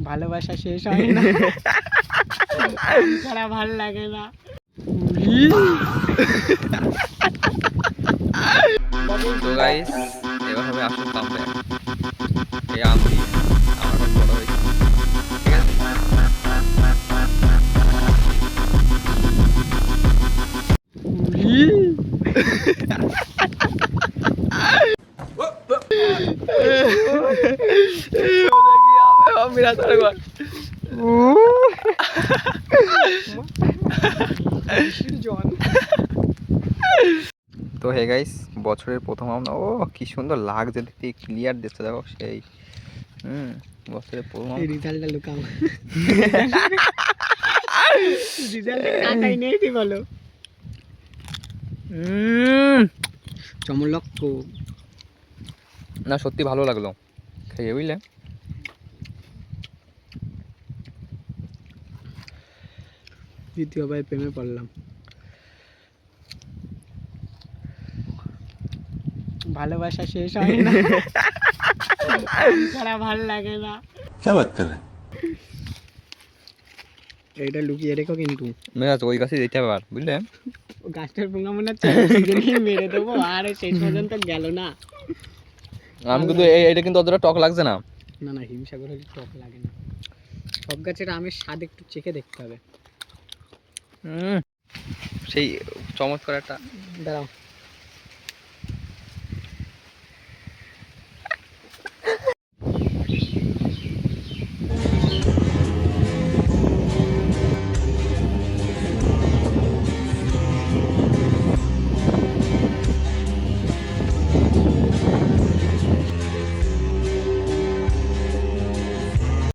ভালোবাসা শেষ হয় না, ছাড়া ভাল লাগে না। তো গাইস এবার হবে আসল কামব্যাক। এই আম দিয়ে আমার এখন বড় হয়েছে, ঠিক আছে। তো হে গাইস, বছরের প্রথম আম। ও কি সুন্দর লাগছে দেখতে, ক্লিয়ার দিচ্ছে দেখো সেই। বছরের প্রথম আম। রেজাল্টটা লুকাও, রেজাল্টে কাটাই নেই কি বলো? চমলক্ষ না সত্যি ভালো লাগলো খেয়ে, বুঝলে। দ্বিতীয়বার প্রেমে পড়লাম। ভালোবাসা শেষ হয় না, ছাড়া ভাল লাগে না। এটা লুকিয়ে রেখো কিন্তু। মেরাজ ওই গাছে যেতে হবে আর, বুঝলে। ও গাছটার পোঙা মনে হচ্ছে মেরে দেবো, আর শেষ পর্যন্ত গেল না। আমি কিন্তু এটা কিন্তু অতটা টক লাগছে না। না না, হিমসাগর হলে টক লাগে না। সব গাছের আমের স্বাদ একটু চেখে দেখতে হবে। সেই চমৎকার একটা। দাঁড়াও।